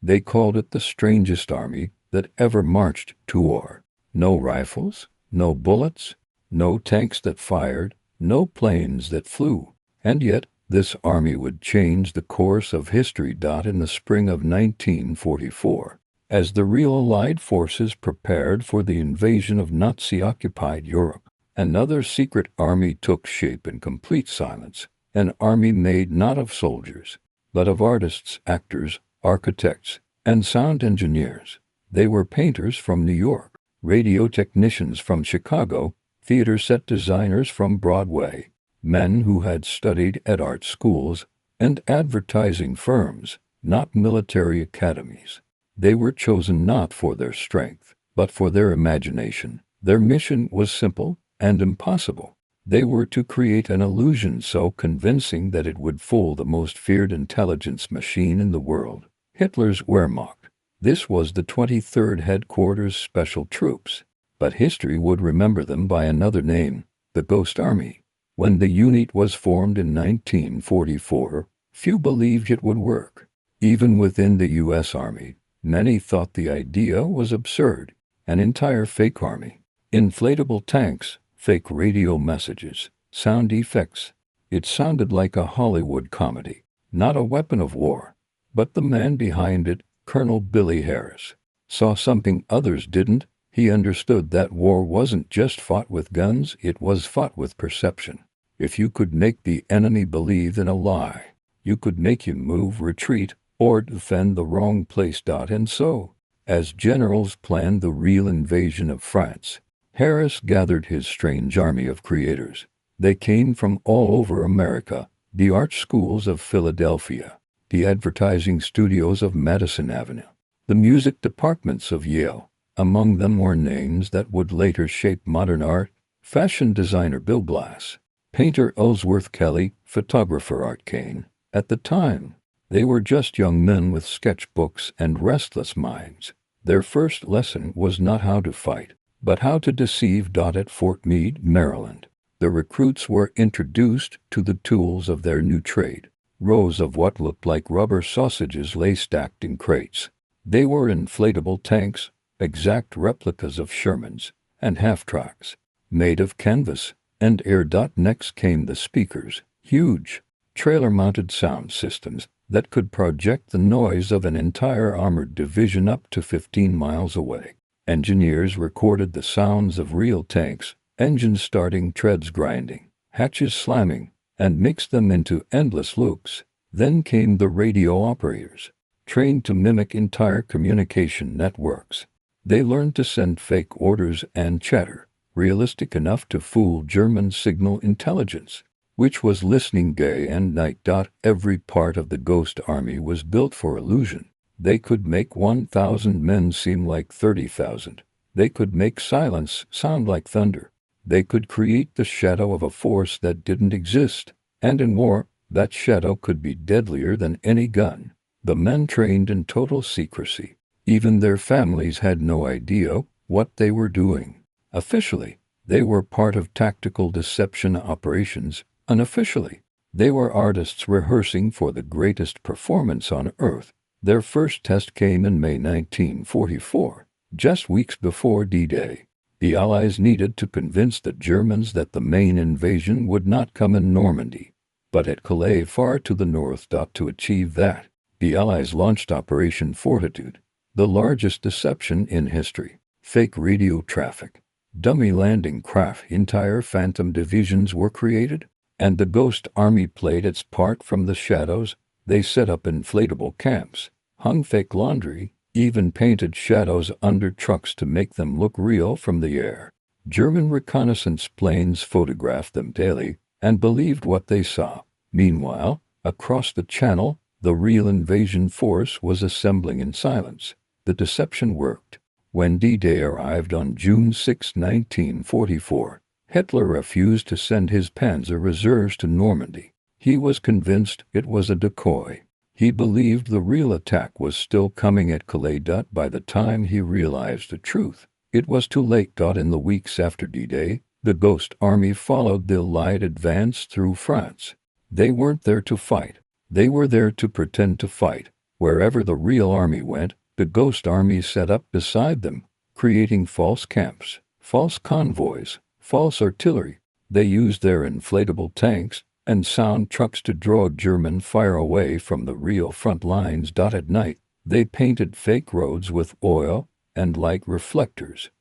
They called it the strangest army that ever marched to war. No rifles, no bullets, no tanks that fired, no planes that flew. And yet, this army would change the course of history. In the spring of 1944, as the real Allied forces prepared for the invasion of Nazi-occupied Europe, another secret army took shape in complete silence, an army made not of soldiers, but of artists, actors, architects, and sound engineers. They were painters from New York, radio technicians from Chicago, theater set designers from Broadway, men who had studied at art schools and advertising firms, not military academies. They were chosen not for their strength, but for their imagination. Their mission was simple and impossible. They were to create an illusion so convincing that it would fool the most feared intelligence machine in the world, Hitler's Wehrmacht. This was the 23rd Headquarters Special Troops, but history would remember them by another name, the Ghost Army. When the unit was formed in 1944, few believed it would work. Even within the U.S. Army, many thought the idea was absurd. An entire fake army. Inflatable tanks, fake radio messages, sound effects. It sounded like a Hollywood comedy, not a weapon of war. But the man behind it, Colonel Billy Harris, saw something others didn't. He understood that war wasn't just fought with guns, it was fought with perception. If you could make the enemy believe in a lie, you could make him move, retreat, or defend the wrong place. And so, as generals planned the real invasion of France, Harris gathered his strange army of creators. They came from all over America, the art schools of Philadelphia, the advertising studios of Madison Avenue, the music departments of Yale. Among them were names that would later shape modern art: fashion designer Bill Blass, painter Ellsworth Kelly, photographer Art Kane. At the time, they were just young men with sketchbooks and restless minds. Their first lesson was not how to fight, but how to deceive. At Fort Meade, Maryland, the recruits were introduced to the tools of their new trade. Rows of what looked like rubber sausages lay stacked in crates. They were inflatable tanks, exact replicas of Shermans and half-tracks, made of canvas and air. Next came the speakers, huge, trailer-mounted sound systems that could project the noise of an entire armored division up to 15 miles away. Engineers recorded the sounds of real tanks, engines starting, treads grinding, hatches slamming, and mixed them into endless loops. Then came the radio operators, trained to mimic entire communication networks. They learned to send fake orders and chatter, realistic enough to fool German signal intelligence, which was listening day and night. Every part of the Ghost Army was built for illusion. They could make 1,000 men seem like 30,000. They could make silence sound like thunder. They could create the shadow of a force that didn't exist. And in war, that shadow could be deadlier than any gun. The men trained in total secrecy. Even their families had no idea what they were doing. Officially, they were part of tactical deception operations. Unofficially, they were artists rehearsing for the greatest performance on Earth. Their first test came in May 1944, just weeks before D-Day. The Allies needed to convince the Germans that the main invasion would not come in Normandy, but at Calais, far to the north. To achieve that, the Allies launched Operation Fortitude, the largest deception in history. Fake radio traffic, dummy landing craft, entire phantom divisions were created, and the Ghost Army played its part from the shadows. They set up inflatable camps, hung fake laundry, even painted shadows under trucks to make them look real from the air. German reconnaissance planes photographed them daily and believed what they saw. Meanwhile, across the channel, the real invasion force was assembling in silence. The deception worked. When D-Day arrived on June 6, 1944, Hitler refused to send his Panzer reserves to Normandy. He was convinced it was a decoy. He believed the real attack was still coming at Calais. By the time he realized the truth, it was too late. In the weeks after D-Day, the Ghost Army followed the Allied advance through France. They weren't there to fight. They were there to pretend to fight. Wherever the real army went, the ghost army set up beside them, creating false camps, false convoys, false artillery. They used their inflatable tanks and sound trucks to draw German fire away from the real front lines. At night, they painted fake roads with oil and light reflectors,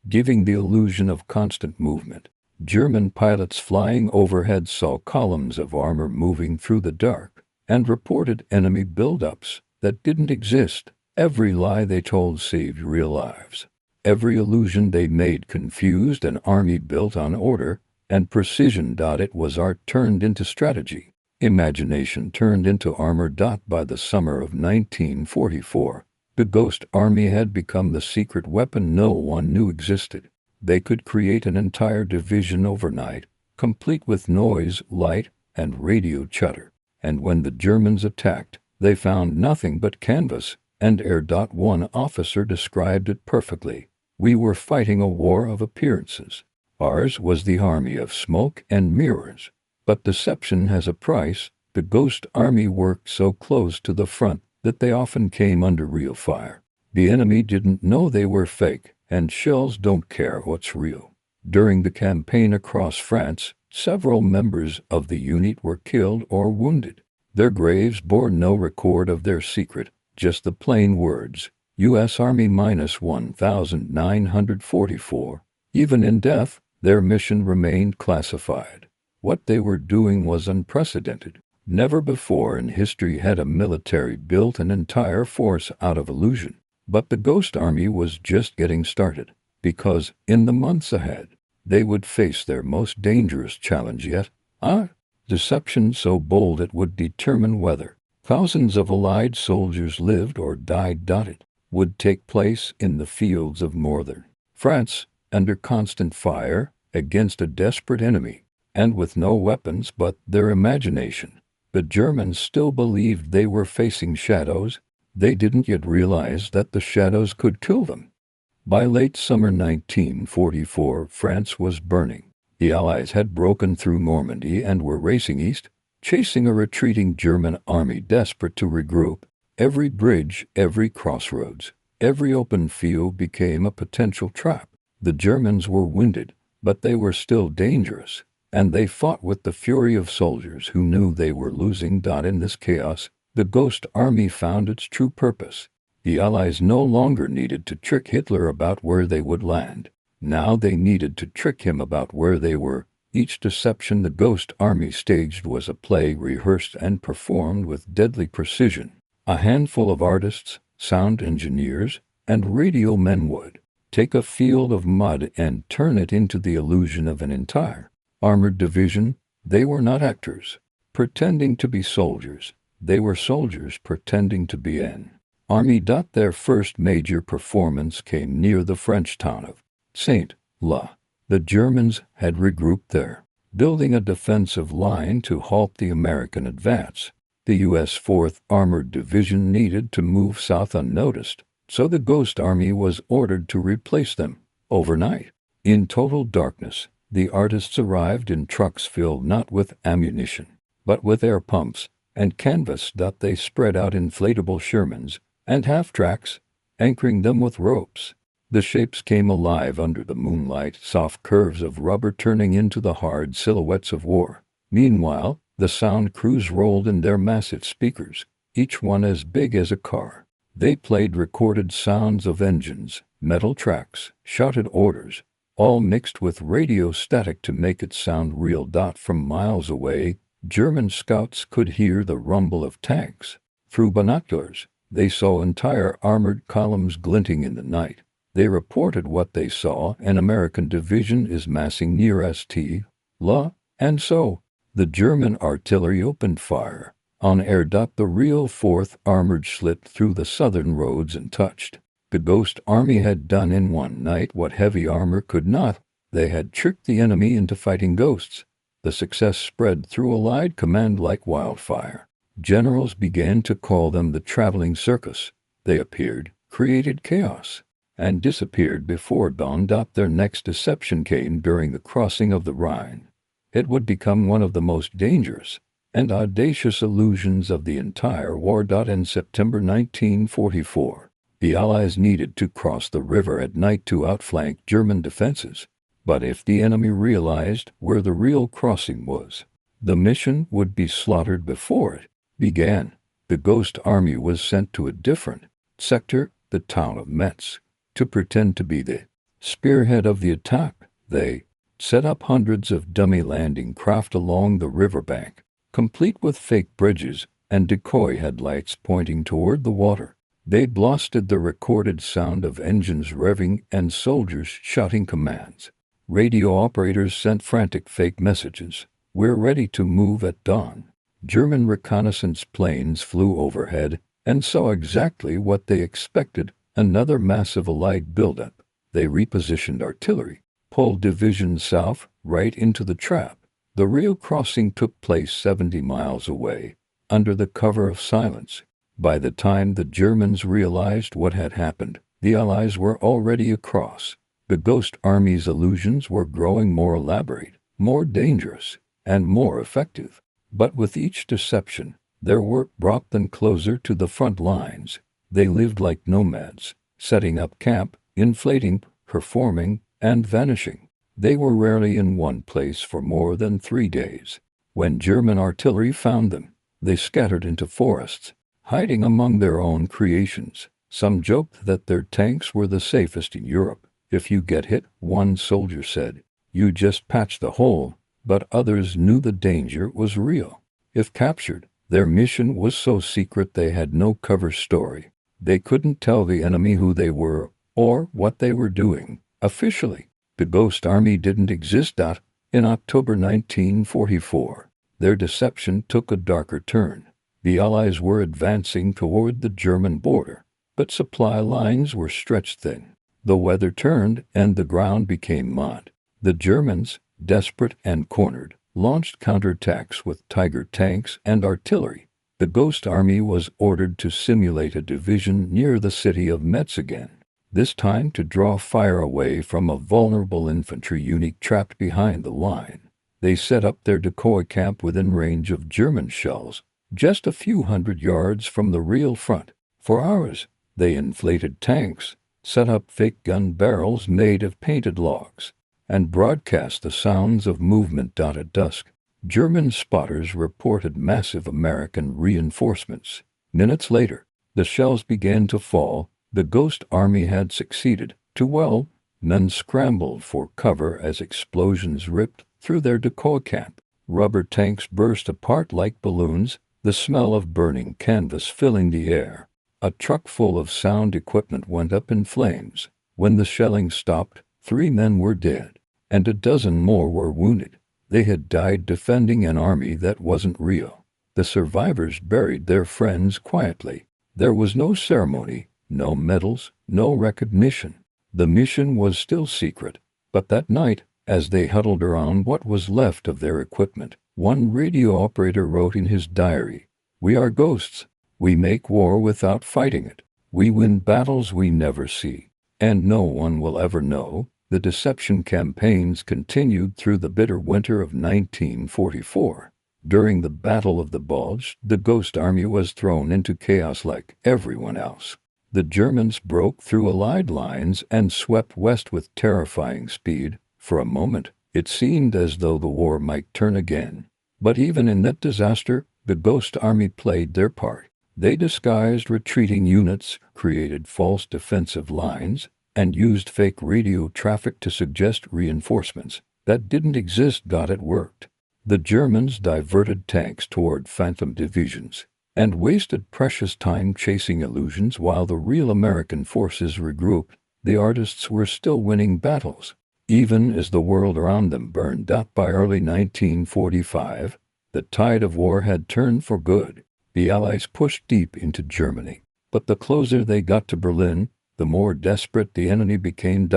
giving the illusion of constant movement. German pilots flying overhead saw columns of armor moving through the dark and reported enemy buildups that didn't exist. Every lie they told saved real lives. Every illusion they made confused an army built on order and precision. It was art turned into strategy, imagination turned into armor. By the summer of 1944, the Ghost Army had become the secret weapon no one knew existed. They could create an entire division overnight, complete with noise, light, and radio chatter. And when the Germans attacked, they found nothing but canvas and air. One officer described it perfectly. We were fighting a war of appearances. Ours was the army of smoke and mirrors. But deception has a price. The Ghost Army worked so close to the front that they often came under real fire. The enemy didn't know they were fake, and shells don't care what's real. During the campaign across France, several members of the unit were killed or wounded. Their graves bore no record of their secret, just the plain words, U.S. Army -1944. Even in death, their mission remained classified. What they were doing was unprecedented. Never before in history had a military built an entire force out of illusion. But the Ghost Army was just getting started, because in the months ahead, they would face their most dangerous challenge yet. Deception so bold it would determine whether thousands of Allied soldiers lived or died. It would take place in the fields of northern France, under constant fire, against a desperate enemy, and with no weapons but their imagination. The Germans still believed they were facing shadows. They didn't yet realize that the shadows could kill them. By late summer 1944, France was burning. The Allies had broken through Normandy and were racing east, chasing a retreating German army desperate to regroup. Every bridge, every crossroads, every open field became a potential trap. The Germans were wounded, but they were still dangerous, and they fought with the fury of soldiers who knew they were losing. In this chaos, the Ghost Army found its true purpose. The Allies no longer needed to trick Hitler about where they would land. Now they needed to trick him about where they were. Each deception the Ghost Army staged was a play rehearsed and performed with deadly precision. A handful of artists, sound engineers, and radio men would take a field of mud and turn it into the illusion of an entire armored division. They were not actors pretending to be soldiers. They were soldiers pretending to be an army. Their first major performance came near the French town of Saint-Lô. The Germans had regrouped there, building a defensive line to halt the American advance. The U.S. 4th Armored Division needed to move south unnoticed, so the Ghost Army was ordered to replace them. Overnight, in total darkness, the artists arrived in trucks filled not with ammunition, but with air pumps and canvas. They spread out inflatable Shermans and half-tracks, anchoring them with ropes. The shapes came alive under the moonlight, soft curves of rubber turning into the hard silhouettes of war. Meanwhile, the sound crews rolled in their massive speakers, each one as big as a car. They played recorded sounds of engines, metal tracks, shouted orders, all mixed with radio static to make it sound real. From miles away, German scouts could hear the rumble of tanks. Through binoculars, they saw entire armored columns glinting in the night. They reported what they saw. An American division is massing near St-Lô, and so the German artillery opened fire on air. The real 4th Armored slipped through the southern roads and touched. The Ghost Army had done in one night what heavy armor could not. They had tricked the enemy into fighting ghosts. The success spread through Allied command like wildfire. Generals began to call them the traveling circus. They appeared, created chaos, and disappeared before dawn. Their next deception came during the crossing of the Rhine. It would become one of the most dangerous. and audacious illusions of the entire war. In September 1944, the Allies needed to cross the river at night to outflank German defenses. But if the enemy realized where the real crossing was, the mission would be slaughtered before it began. The Ghost Army was sent to a different sector, the town of Metz, to pretend to be the spearhead of the attack. They set up hundreds of dummy landing craft along the riverbank, complete with fake bridges and decoy headlights pointing toward the water. They blasted the recorded sound of engines revving and soldiers shouting commands. Radio operators sent frantic fake messages. "We're ready to move at dawn." German reconnaissance planes flew overhead and saw exactly what they expected: another massive Allied buildup. They repositioned artillery, pulled divisions south, right into the trap. The real crossing took place 70 miles away, under the cover of silence. By the time the Germans realized what had happened, the Allies were already across. The Ghost Army's illusions were growing more elaborate, more dangerous, and more effective. But with each deception, their work brought them closer to the front lines. They lived like nomads, setting up camp, inflating, performing, and vanishing. They were rarely in one place for more than 3 days. When German artillery found them, they scattered into forests, hiding among their own creations. Some joked that their tanks were the safest in Europe. "If you get hit," one soldier said, "you just patch the hole." But others knew the danger was real. If captured, their mission was so secret they had no cover story. They couldn't tell the enemy who they were or what they were doing. Officially, the Ghost Army didn't exist. In October 1944, their deception took a darker turn. The Allies were advancing toward the German border, but supply lines were stretched thin. The weather turned and the ground became mud. The Germans, desperate and cornered, launched counterattacks with Tiger tanks and artillery. The Ghost Army was ordered to simulate a division near the city of Metz again, this time to draw fire away from a vulnerable infantry unit trapped behind the line. They set up their decoy camp within range of German shells, just a few hundred yards from the real front. For hours, they inflated tanks, set up fake gun barrels made of painted logs, and broadcast the sounds of movement. At dusk, German spotters reported massive American reinforcements. Minutes later, the shells began to fall. The Ghost Army had succeeded too well. Men scrambled for cover as explosions ripped through their decoy camp. Rubber tanks burst apart like balloons, the smell of burning canvas filling the air. A truck full of sound equipment went up in flames. When the shelling stopped, 3 men were dead, and a dozen more were wounded. They had died defending an army that wasn't real. The survivors buried their friends quietly. There was no ceremony, no medals, no recognition. The mission was still secret. But that night, as they huddled around what was left of their equipment, one radio operator wrote in his diary, "We are ghosts. We make war without fighting it. We win battles we never see. And no one will ever know." The deception campaigns continued through the bitter winter of 1944. During the Battle of the Bulge, the Ghost Army was thrown into chaos like everyone else. The Germans broke through Allied lines and swept west with terrifying speed. For a moment, it seemed as though the war might turn again. But even in that disaster, the Ghost Army played their part. They disguised retreating units, created false defensive lines, and used fake radio traffic to suggest reinforcements that didn't exist. It worked. The Germans diverted tanks toward phantom divisions and wasted precious time chasing illusions while the real American forces regrouped. The artists were still winning battles, even as the world around them burned out. By early 1945, the tide of war had turned for good. The Allies pushed deep into Germany, but the closer they got to Berlin, the more desperate the enemy became.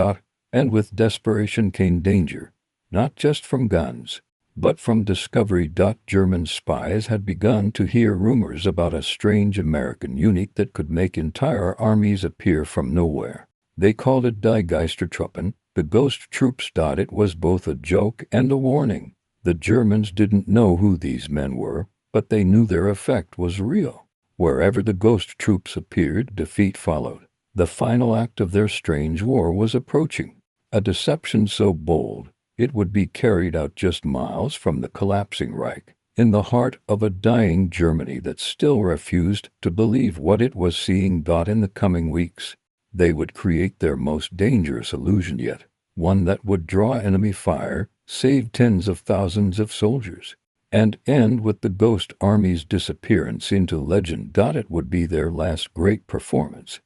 And with desperation came danger, not just from guns, but from discovery. German spies had begun to hear rumors about a strange American unit that could make entire armies appear from nowhere. They called it Die Geistertruppen, the ghost troops. It was both a joke and a warning. The Germans didn't know who these men were, but they knew their effect was real. Wherever the ghost troops appeared, defeat followed. The final act of their strange war was approaching, a deception so bold it would be carried out just miles from the collapsing Reich, in the heart of a dying Germany that still refused to believe what it was seeing. In the coming weeks, they would create their most dangerous illusion yet, one that would draw enemy fire, save tens of thousands of soldiers, and end with the Ghost Army's disappearance into legend. It would be their last great performance.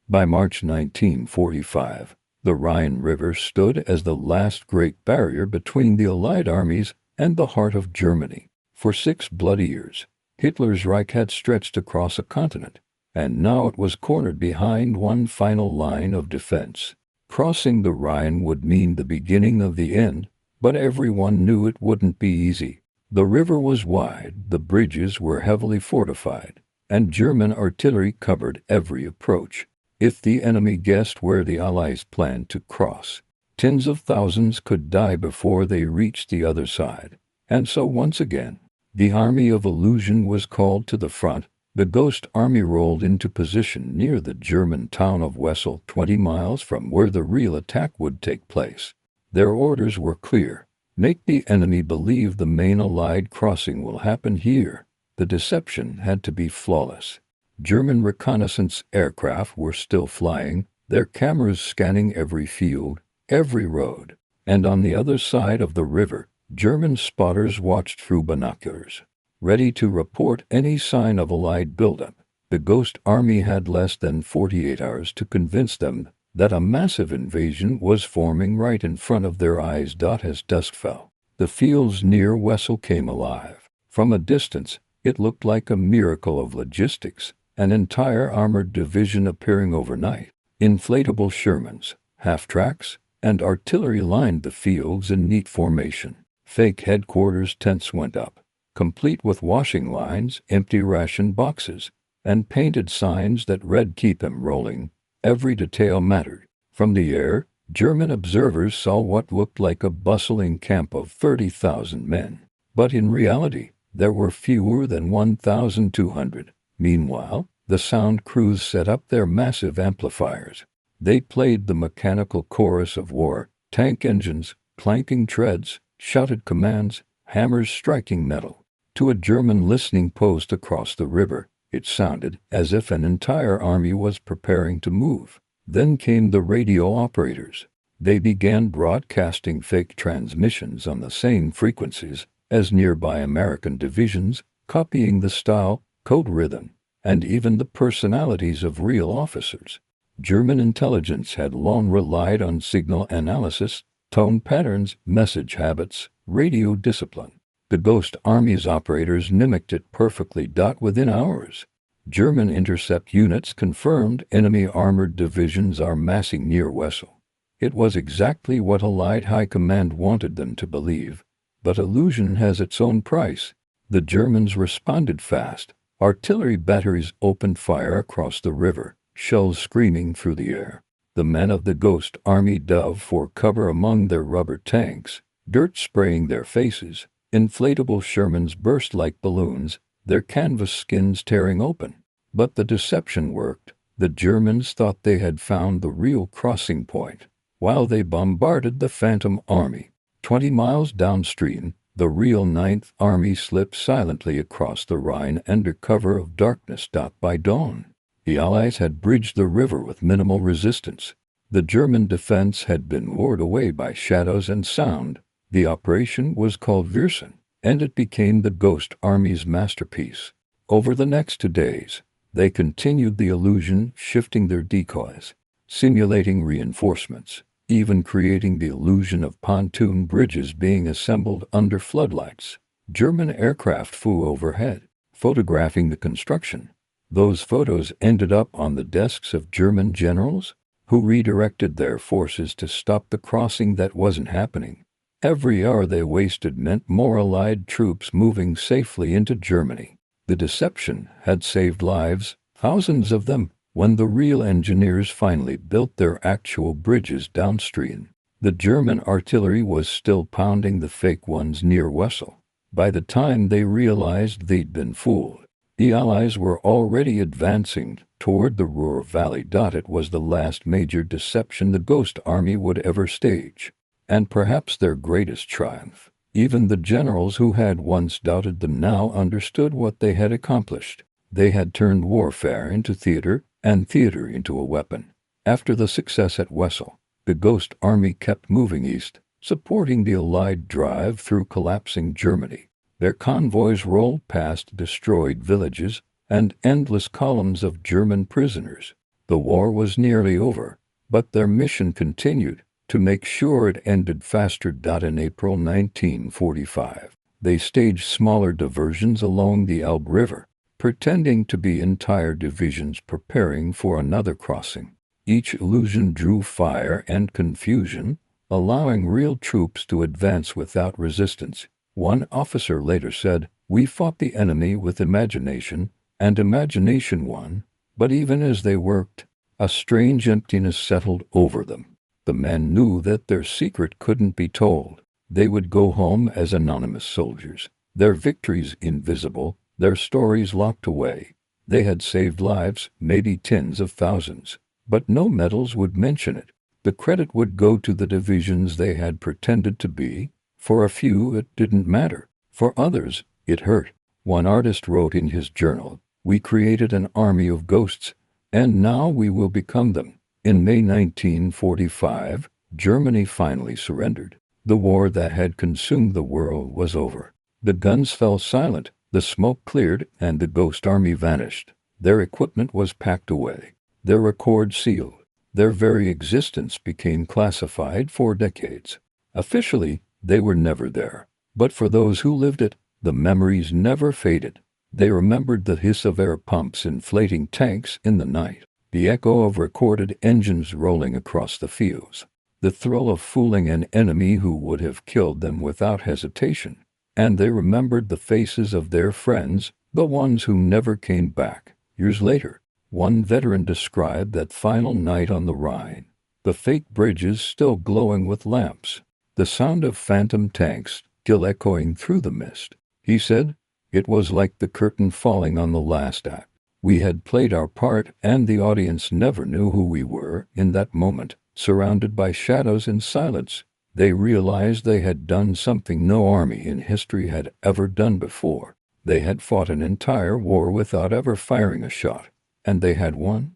By March 1945, the Rhine River stood as the last great barrier between the Allied armies and the heart of Germany. For 6 bloody years, Hitler's Reich had stretched across a continent, and now it was cornered behind one final line of defense. Crossing the Rhine would mean the beginning of the end, but everyone knew it wouldn't be easy. The river was wide, the bridges were heavily fortified, and German artillery covered every approach. If the enemy guessed where the Allies planned to cross, tens of thousands could die before they reached the other side. And so once again, the Army of Illusion was called to the front. The Ghost Army rolled into position near the German town of Wesel, 20 miles from where the real attack would take place. Their orders were clear: make the enemy believe the main Allied crossing will happen here. The deception had to be flawless. German reconnaissance aircraft were still flying, their cameras scanning every field, every road. And on the other side of the river, German spotters watched through binoculars, ready to report any sign of Allied buildup. The Ghost Army had less than 48 hours to convince them that a massive invasion was forming right in front of their eyes. As dusk fell, the fields near Wesel came alive. From a distance, it looked like a miracle of logistics, an entire armored division appearing overnight. Inflatable Shermans, half-tracks, and artillery lined the fields in neat formation. Fake headquarters tents went up, complete with washing lines, empty ration boxes, and painted signs that read "Keep 'em rolling." Every detail mattered. From the air, German observers saw what looked like a bustling camp of 30,000 men. But in reality, there were fewer than 1,200. Meanwhile, the sound crews set up their massive amplifiers. They played the mechanical chorus of war: tank engines, clanking treads, shouted commands, hammers striking metal. To a German listening post across the river, it sounded as if an entire army was preparing to move. Then came the radio operators. They began broadcasting fake transmissions on the same frequencies as nearby American divisions, copying the style, code rhythm, and even the personalities of real officers. German intelligence had long relied on signal analysis, tone patterns, message habits, radio discipline. The Ghost Army's operators mimicked it perfectly. Within hours, German intercept units confirmed enemy armored divisions are massing near Wesel. It was exactly what Allied High Command wanted them to believe. But illusion has its own price. The Germans responded fast. Artillery batteries opened fire across the river, shells screaming through the air. The men of the Ghost Army dove for cover among their rubber tanks, dirt spraying their faces. Inflatable Shermans burst like balloons, their canvas skins tearing open. But the deception worked. The Germans thought they had found the real crossing point. While they bombarded the Phantom Army 20 miles downstream, the real Ninth Army slipped silently across the Rhine under cover of darkness. By dawn, the Allies had bridged the river with minimal resistance. The German defense had been lured away by shadows and sound. The operation was called Viersen, and it became the Ghost Army's masterpiece. Over the next 2 days, they continued the illusion, shifting their decoys, simulating reinforcements, even creating the illusion of pontoon bridges being assembled under floodlights. German aircraft flew overhead, photographing the construction. Those photos ended up on the desks of German generals, who redirected their forces to stop the crossing that wasn't happening. Every hour they wasted meant more Allied troops moving safely into Germany. The deception had saved lives, thousands of them. When the real engineers finally built their actual bridges downstream, the German artillery was still pounding the fake ones near Wesel. By the time they realized they'd been fooled, the Allies were already advancing toward the Ruhr Valley. It was the last major deception the Ghost Army would ever stage, and perhaps their greatest triumph. Even the generals who had once doubted them now understood what they had accomplished. They had turned warfare into theater, and theater into a weapon. After the success at Wesel, the Ghost Army kept moving east, supporting the Allied drive through collapsing Germany. Their convoys rolled past destroyed villages and endless columns of German prisoners. The war was nearly over, but their mission continued to make sure it ended faster. In April 1945, they staged smaller diversions along the Elbe River, pretending to be entire divisions preparing for another crossing. Each illusion drew fire and confusion, allowing real troops to advance without resistance. One officer later said, "We fought the enemy with imagination, and imagination won." But even as they worked, a strange emptiness settled over them. The men knew that their secret couldn't be told. They would go home as anonymous soldiers, their victories invisible, their stories locked away. They had saved lives, maybe tens of thousands, but no medals would mention it. The credit would go to the divisions they had pretended to be. For a few, it didn't matter. For others, it hurt. One artist wrote in his journal, "We created an army of ghosts, and now we will become them." In May 1945, Germany finally surrendered. The war that had consumed the world was over. The guns fell silent, the smoke cleared, and the Ghost Army vanished. Their equipment was packed away, their records sealed. Their very existence became classified for decades. Officially, they were never there. But for those who lived it, the memories never faded. They remembered the hiss of air pumps inflating tanks in the night, the echo of recorded engines rolling across the fields, the thrill of fooling an enemy who would have killed them without hesitation. And they remembered the faces of their friends, the ones who never came back. Years later, one veteran described that final night on the Rhine, the fake bridges still glowing with lamps, the sound of phantom tanks still echoing through the mist. He said, "It was like the curtain falling on the last act. We had played our part, and the audience never knew who we were." In that moment, surrounded by shadows and silence, they realized they had done something no army in history had ever done before. They had fought an entire war without ever firing a shot, and they had won.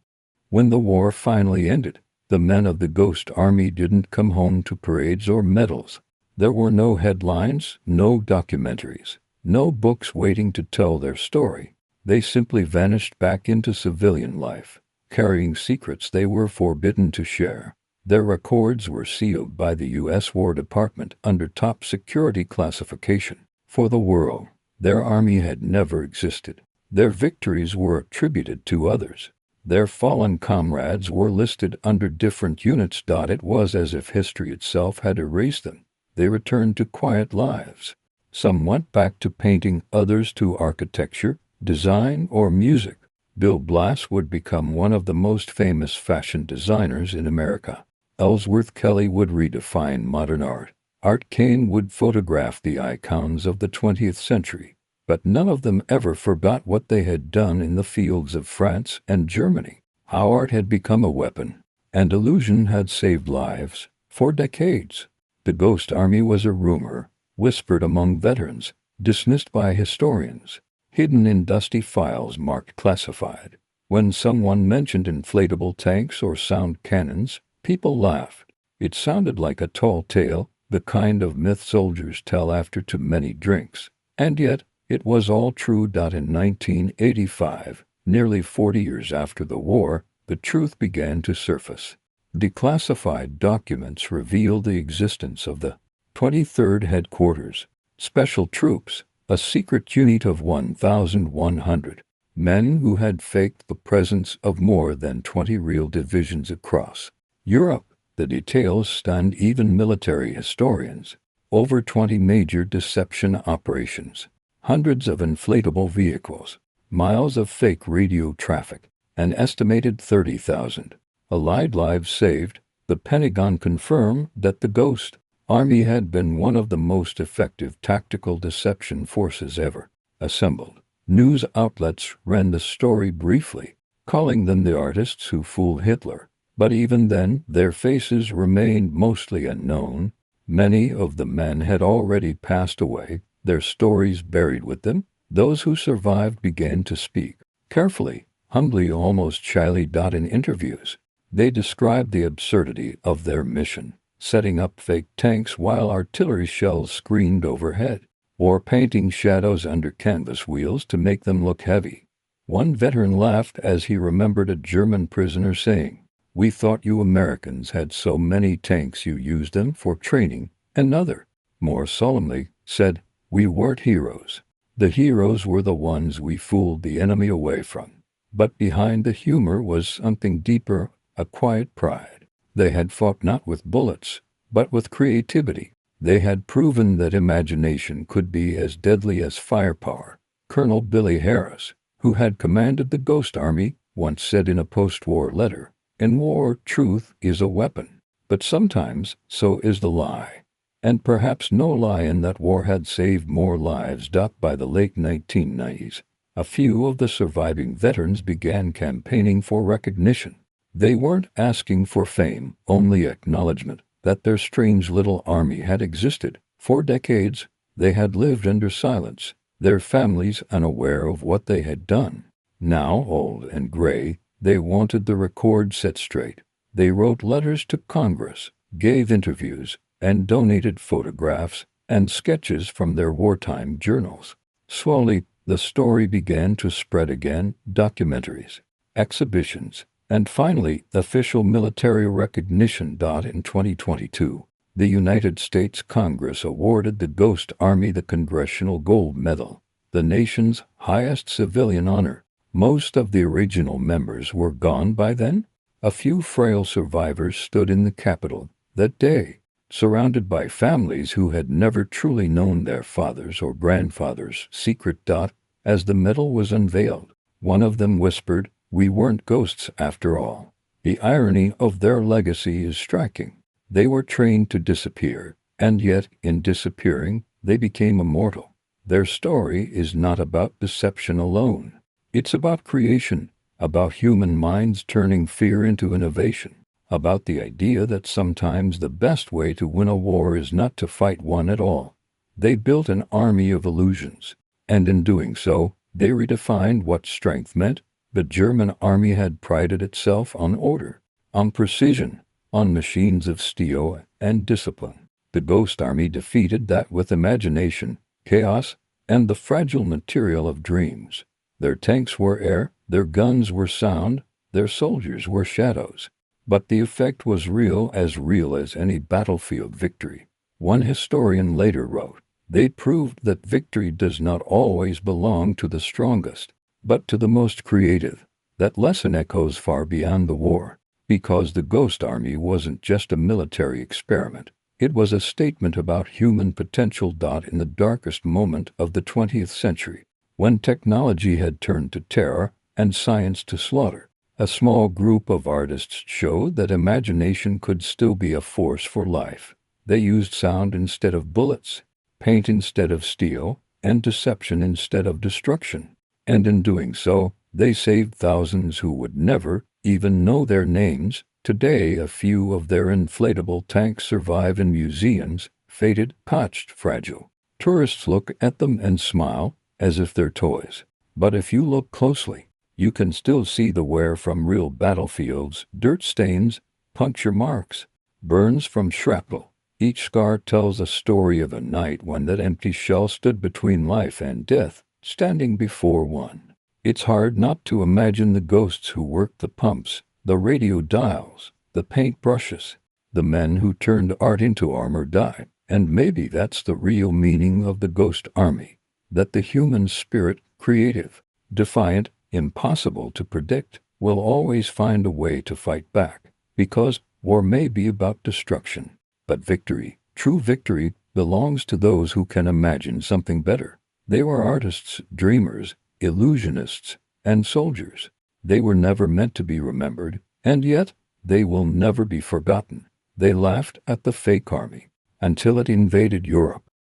When the war finally ended, the men of the Ghost Army didn't come home to parades or medals. There were no headlines, no documentaries, no books waiting to tell their story. They simply vanished back into civilian life, carrying secrets they were forbidden to share. Their records were sealed by the U.S. War Department under top security classification. For the world, their army had never existed. Their victories were attributed to others. Their fallen comrades were listed under different units. It was as if history itself had erased them. They returned to quiet lives. Some went back to painting, others to architecture, design, or music. Bill Blass would become one of the most famous fashion designers in America. Ellsworth Kelly would redefine modern art. Art Kane would photograph the icons of the 20th century. But none of them ever forgot what they had done in the fields of France and Germany, how art had become a weapon, and illusion had saved lives. For decades, the Ghost Army was a rumor, whispered among veterans, dismissed by historians, hidden in dusty files marked classified. When someone mentioned inflatable tanks or sound cannons, people laughed. It sounded like a tall tale, the kind of myth soldiers tell after too many drinks. And yet, it was all true. In 1985, nearly 40 years after the war, the truth began to surface. Declassified documents revealed the existence of the 23rd Headquarters Special Troops, a secret unit of 1,100 men who had faked the presence of more than 20 real divisions across Europe. The details stunned even military historians. Over 20 major deception operations, hundreds of inflatable vehicles, miles of fake radio traffic, an estimated 30,000 Allied lives saved. The Pentagon confirmed that the Ghost Army had been one of the most effective tactical deception forces ever assembled. News outlets ran the story briefly, calling them the artists who fooled Hitler. But even then, their faces remained mostly unknown. Many of the men had already passed away, their stories buried with them. Those who survived began to speak, carefully, humbly, almost shyly. In interviews, they described the absurdity of their mission, setting up fake tanks while artillery shells screamed overhead, or painting shadows under canvas wheels to make them look heavy. One veteran laughed as he remembered a German prisoner saying, "We thought you Americans had so many tanks you used them for training." Another, more solemnly, said, "We weren't heroes. The heroes were the ones we fooled the enemy away from." But behind the humor was something deeper, a quiet pride. They had fought not with bullets, but with creativity. They had proven that imagination could be as deadly as firepower. Colonel Billy Harris, who had commanded the Ghost Army, once said in a post-war letter, "In war, truth is a weapon, but sometimes so is the lie." And perhaps no lie in that war had saved more lives. By the late 1990s, a few of the surviving veterans began campaigning for recognition. They weren't asking for fame, only acknowledgement that their strange little army had existed. For decades, they had lived under silence, their families unaware of what they had done. Now, old and gray, they wanted the record set straight. They wrote letters to Congress, gave interviews, and donated photographs and sketches from their wartime journals. Slowly, the story began to spread again: documentaries, exhibitions, and finally, official military recognition. In 2022, the United States Congress awarded the Ghost Army the Congressional Gold Medal, the nation's highest civilian honor. Most of the original members were gone by then. A few frail survivors stood in the Capitol that day, surrounded by families who had never truly known their fathers or grandfathers' secret. As the medal was unveiled, one of them whispered, "We weren't ghosts after all." The irony of their legacy is striking. They were trained to disappear, and yet, in disappearing, they became immortal. Their story is not about deception alone. It's about creation, about human minds turning fear into innovation, about the idea that sometimes the best way to win a war is not to fight one at all. They built an army of illusions, and in doing so, they redefined what strength meant. The German army had prided itself on order, on precision, on machines of steel and discipline. The Ghost Army defeated that with imagination, chaos, and the fragile material of dreams. Their tanks were air, their guns were sound, their soldiers were shadows. But the effect was real as any battlefield victory. One historian later wrote, "They proved that victory does not always belong to the strongest, but to the most creative." That lesson echoes far beyond the war, because the Ghost Army wasn't just a military experiment. It was a statement about human potential. In the darkest moment of the 20th century, when technology had turned to terror and science to slaughter, a small group of artists showed that imagination could still be a force for life. They used sound instead of bullets, paint instead of steel, and deception instead of destruction. And in doing so, they saved thousands who would never even know their names. Today, a few of their inflatable tanks survive in museums, faded, patched, fragile. Tourists look at them and smile, as if they're toys. But if you look closely, you can still see the wear from real battlefields: dirt stains, puncture marks, burns from shrapnel. Each scar tells a story of a night when that empty shell stood between life and death, standing before one. It's hard not to imagine the ghosts who worked the pumps, the radio dials, the paint brushes, the men who turned art into armor. And maybe that's the real meaning of the Ghost Army, that the human spirit, creative, defiant, impossible to predict, will always find a way to fight back, because war may be about destruction, but victory, true victory, belongs to those who can imagine something better. They were artists, dreamers, illusionists, and soldiers. They were never meant to be remembered, and yet they will never be forgotten. They laughed at the fake army, until it invaded Europe.